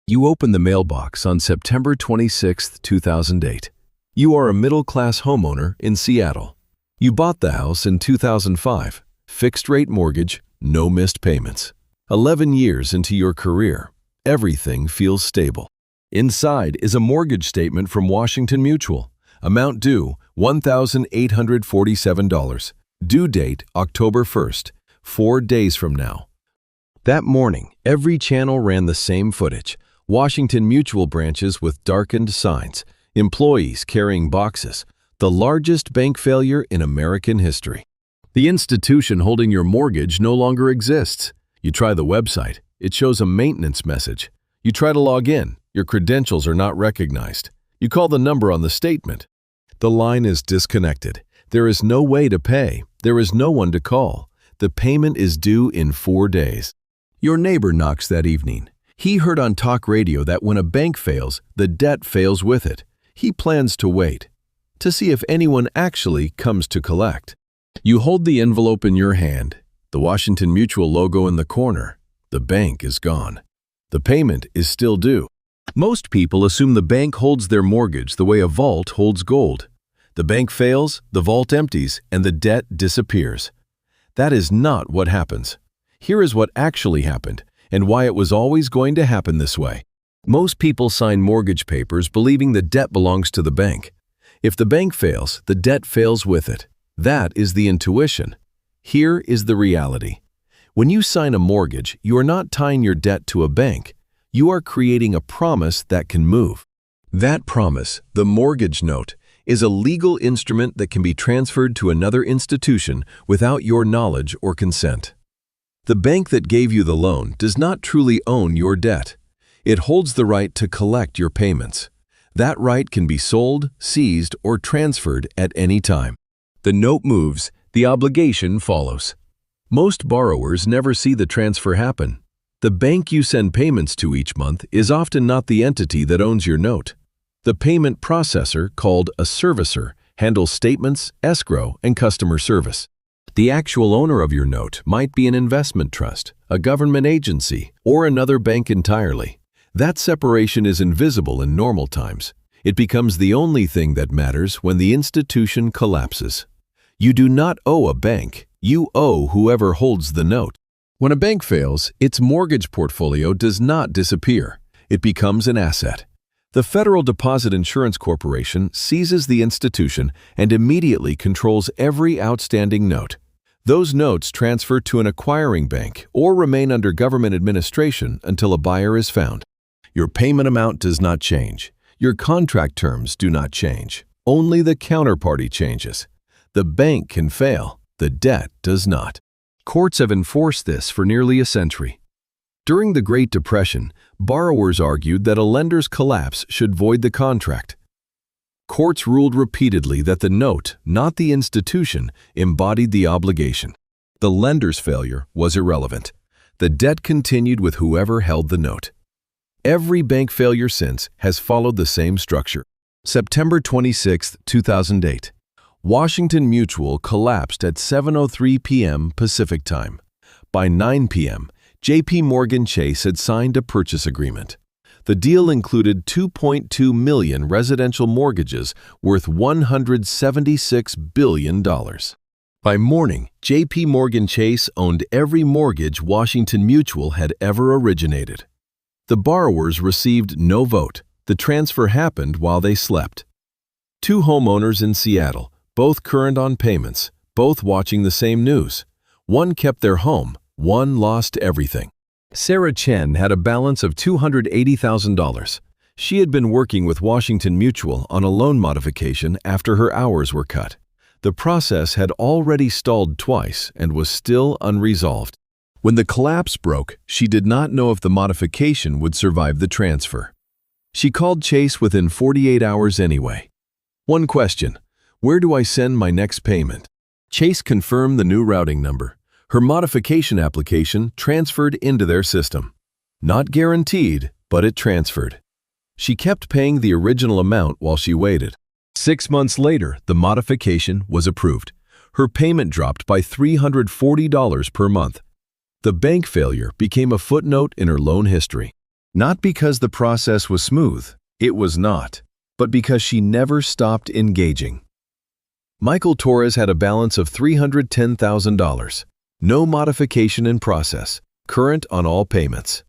You open the mailbox on September 26, 2008. You are a middle-class homeowner in Seattle. You bought the house in 2005. Fixed-rate mortgage, no missed payments. 11 years into your career, everything feels stable. Inside is a mortgage statement from Washington Mutual. Amount due, $1,847. Due date, October 1st, 4 days from now. That morning, every channel ran the same footage. Washington Mutual branches with darkened signs, employees carrying boxes, the largest bank failure in American history. The institution holding your mortgage no longer exists. You try the website, it shows a maintenance message. You try to log in, your credentials are not recognized. You call the number on the statement. The line is disconnected. There is no way to pay. There is no one to call. The payment is due in 4 days. Your neighbor knocks that evening. He heard on talk radio that when a bank fails, the debt fails with it. He plans to wait, to see if anyone actually comes to collect. You hold the envelope in your hand, the Washington Mutual logo in the corner. The bank is gone. The payment is still due. Most people assume the bank holds their mortgage the way a vault holds gold. The bank fails, the vault empties, and the debt disappears. That is not what happens. Here is what actually happened, and why it was always going to happen this way. Most people sign mortgage papers believing the debt belongs to the bank. If the bank fails, the debt fails with it. That is the intuition. Here is the reality. When you sign a mortgage, you are not tying your debt to a bank. You are creating a promise that can move. That promise, the mortgage note, is a legal instrument that can be transferred to another institution without your knowledge or consent. The bank that gave you the loan does not truly own your debt. It holds the right to collect your payments. That right can be sold, seized, or transferred at any time. The note moves, the obligation follows. Most borrowers never see the transfer happen. The bank you send payments to each month is often not the entity that owns your note. The payment processor, called a servicer, handles statements, escrow, and customer service. The actual owner of your note might be an investment trust, a government agency, or another bank entirely. That separation is invisible in normal times. It becomes the only thing that matters when the institution collapses. You do not owe a bank. You owe whoever holds the note. When a bank fails, its mortgage portfolio does not disappear. It becomes an asset. The Federal Deposit Insurance Corporation seizes the institution and immediately controls every outstanding note. Those notes transfer to an acquiring bank or remain under government administration until a buyer is found. Your payment amount does not change. Your contract terms do not change. Only the counterparty changes. The bank can fail. The debt does not. Courts have enforced this for nearly a century. During the Great Depression, borrowers argued that a lender's collapse should void the contract. Courts ruled repeatedly that the note, not the institution, embodied the obligation. The lender's failure was irrelevant. The debt continued with whoever held the note. Every bank failure since has followed the same structure. September 26, 2008. Washington Mutual collapsed at 7:03 p.m. Pacific Time. By 9 p.m., J.P. Morgan Chase had signed a purchase agreement. The deal included 2.2 million residential mortgages worth $176 billion. By morning, J.P. Morgan Chase owned every mortgage Washington Mutual had ever originated. The borrowers received no vote. The transfer happened while they slept. Two homeowners in Seattle, both current on payments, both watching the same news. One kept their home, one lost everything. Sarah Chen had a balance of $280,000. She had been working with Washington Mutual on a loan modification after her hours were cut. The process had already stalled twice and was still unresolved. When the collapse broke, she did not know if the modification would survive the transfer. She called Chase within 48 hours anyway. One question: where do I send my next payment? Chase confirmed the new routing number. Her modification application transferred into their system. Not guaranteed, but it transferred. She kept paying the original amount while she waited. 6 months later, the modification was approved. Her payment dropped by $340 per month. The bank failure became a footnote in her loan history. Not because the process was smooth, it was not, but because she never stopped engaging. Michael Torres had a balance of $310,000. No modification in process, current on all payments.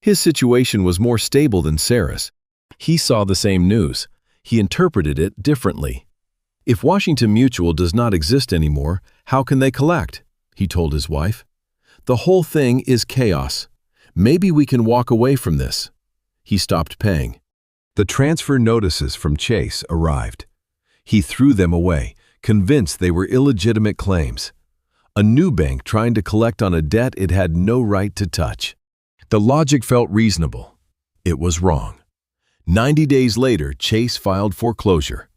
His situation was more stable than Sarah's. He saw the same news. He interpreted it differently. If Washington Mutual does not exist anymore, how can they collect? He told his wife. The whole thing is chaos. Maybe we can walk away from this. He stopped paying. The transfer notices from Chase arrived. He threw them away, convinced they were illegitimate claims. A new bank trying to collect on a debt it had no right to touch. The logic felt reasonable. It was wrong. 90 days later, Chase filed foreclosure.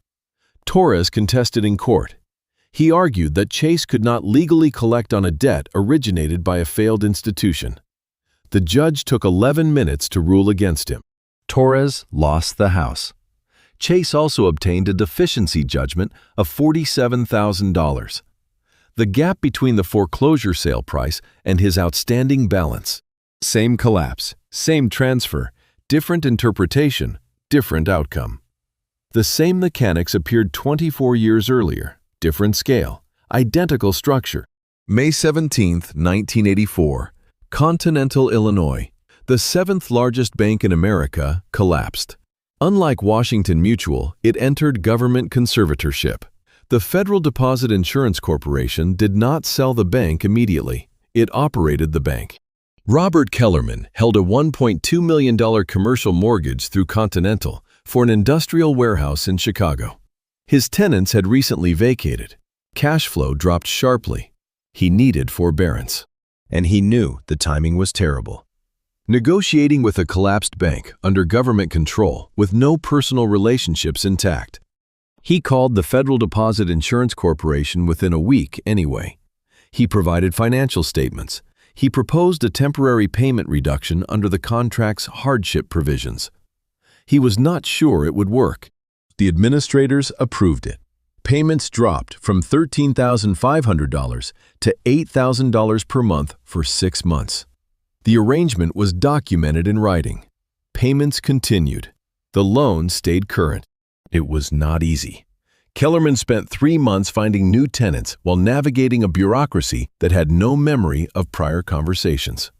Torres contested in court. He argued that Chase could not legally collect on a debt originated by a failed institution. The judge took 11 minutes to rule against him. Torres lost the house. Chase also obtained a deficiency judgment of $47,000. The gap between the foreclosure sale price and his outstanding balance. Same collapse, same transfer, different interpretation, different outcome. The same mechanics appeared 24 years earlier, different scale, identical structure. May 17, 1984, Continental Illinois, the seventh largest bank in America, collapsed. Unlike Washington Mutual, it entered government conservatorship. The Federal Deposit Insurance Corporation did not sell the bank immediately. It operated the bank. Robert Kellerman held a $1.2 million commercial mortgage through Continental for an industrial warehouse in Chicago. His tenants had recently vacated. Cash flow dropped sharply. He needed forbearance. And he knew the timing was terrible. Negotiating with a collapsed bank under government control with no personal relationships intact. He called the Federal Deposit Insurance Corporation within a week anyway. He provided financial statements. He proposed a temporary payment reduction under the contract's hardship provisions. He was not sure it would work. The administrators approved it. Payments dropped from $13,500 to $8,000 per month for 6 months. The arrangement was documented in writing. Payments continued. The loan stayed current. It was not easy. Kellerman spent 3 months finding new tenants while navigating a bureaucracy that had no memory of prior conversations.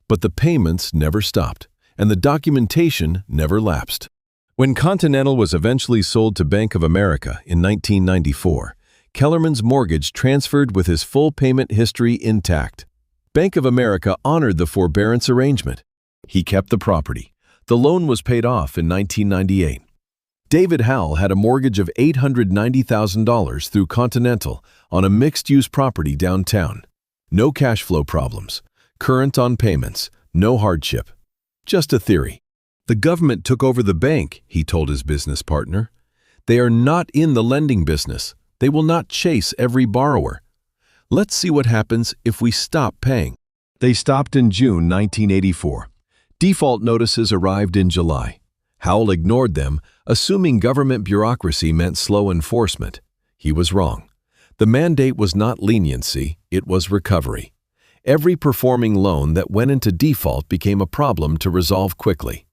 But the payments never stopped, and the documentation never lapsed. When Continental was eventually sold to Bank of America in 1994, Kellerman's mortgage transferred with his full payment history intact. Bank of America honored the forbearance arrangement. He kept the property. The loan was paid off in 1998. David Howell had a mortgage of $890,000 through Continental on a mixed-use property downtown. No cash flow problems, current on payments, no hardship. Just a theory. The government took over the bank, he told his business partner. They are not in the lending business. They will not chase every borrower. Let's see what happens if we stop paying. They stopped in June 1984. Default notices arrived in July. Howell ignored them, assuming government bureaucracy meant slow enforcement. He was wrong. The mandate was not leniency, it was recovery. Every performing loan that went into default became a problem to resolve quickly.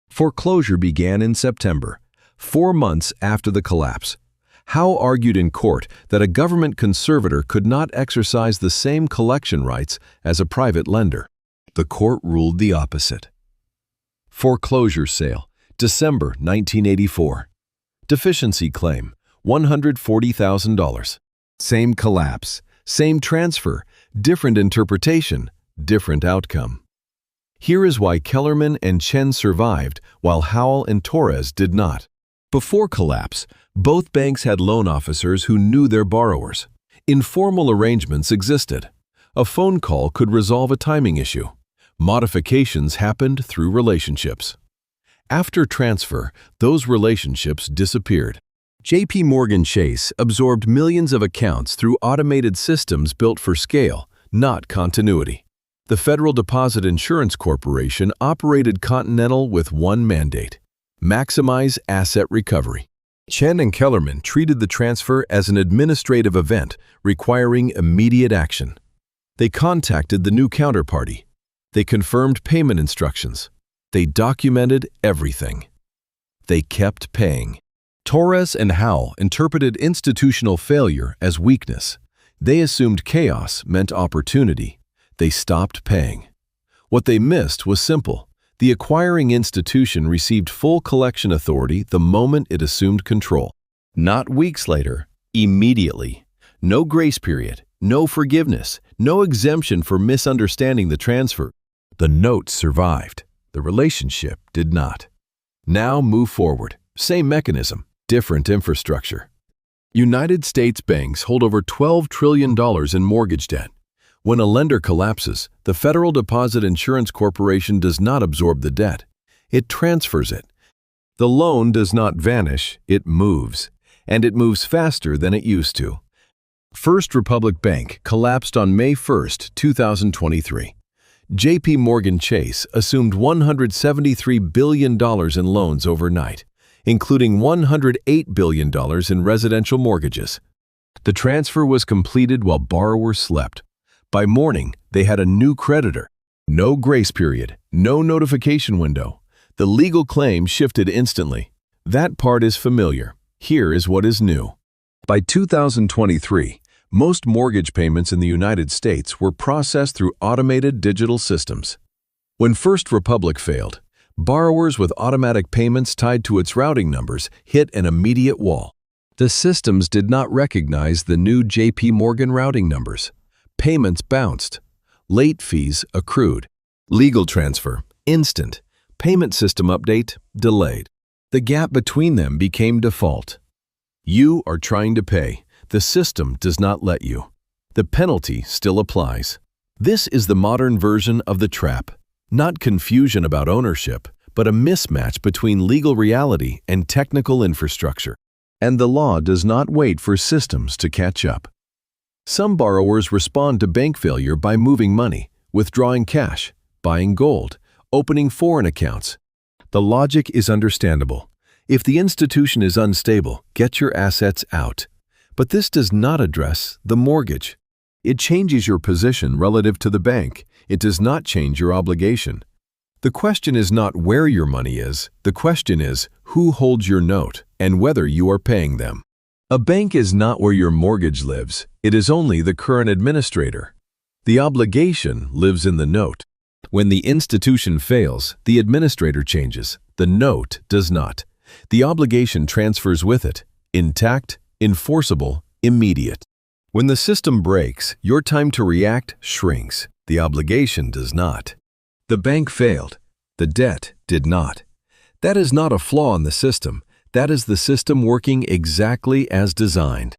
Foreclosure began in September, 4 months after the collapse. Howell argued in court that a government conservator could not exercise the same collection rights as a private lender. The court ruled the opposite. Foreclosure sale, December 1984. Deficiency claim, $140,000. Same collapse, same transfer, different interpretation, different outcome. Here is why Kellerman and Chen survived while Howell and Torres did not. Before collapse, both banks had loan officers who knew their borrowers. Informal arrangements existed. A phone call could resolve a timing issue. Modifications happened through relationships. After transfer, those relationships disappeared. J.P. Morgan Chase absorbed millions of accounts through automated systems built for scale, not continuity. The Federal Deposit Insurance Corporation operated Continental with one mandate: maximize asset recovery. Chen and Kellerman treated the transfer as an administrative event requiring immediate action. They contacted the new counterparty. They confirmed payment instructions. They documented everything. They kept paying. Torres and Howell interpreted institutional failure as weakness. They assumed chaos meant opportunity. They stopped paying. What they missed was simple. The acquiring institution received full collection authority the moment it assumed control. Not weeks later, immediately. No grace period, no forgiveness, no exemption for misunderstanding the transfer. The note survived. The relationship did not. Now move forward. Same mechanism, different infrastructure. United States banks hold over $12 trillion in mortgage debt. When a lender collapses, the Federal Deposit Insurance Corporation does not absorb the debt. It transfers it. The loan does not vanish, it moves. And it moves faster than it used to. First Republic Bank collapsed on May 1, 2023. J.P. Morgan Chase assumed $173 billion in loans overnight, including $108 billion in residential mortgages. The transfer was completed while borrowers slept. By morning, they had a new creditor. No grace period, no notification window. The legal claim shifted instantly. That part is familiar. Here is what is new. By 2023, most mortgage payments in the United States were processed through automated digital systems. When First Republic failed, borrowers with automatic payments tied to its routing numbers hit an immediate wall. The systems did not recognize the new J.P. Morgan routing numbers. Payments bounced. Late fees accrued. Legal transfer, instant. Payment system update, delayed. The gap between them became default. You are trying to pay. The system does not let you. The penalty still applies. This is the modern version of the trap. Not confusion about ownership, but a mismatch between legal reality and technical infrastructure. And the law does not wait for systems to catch up. Some borrowers respond to bank failure by moving money, withdrawing cash, buying gold, opening foreign accounts. The logic is understandable. If the institution is unstable, get your assets out. But this does not address the mortgage. It changes your position relative to the bank. It does not change your obligation. The question is not where your money is. The question is who holds your note and whether you are paying them. A bank is not where your mortgage lives. It is only the current administrator. The obligation lives in the note. When the institution fails, the administrator changes. The note does not. The obligation transfers with it, intact, enforceable, immediate. When the system breaks, your time to react shrinks. The obligation does not. The bank failed. The debt did not. That is not a flaw in the system. That is the system working exactly as designed.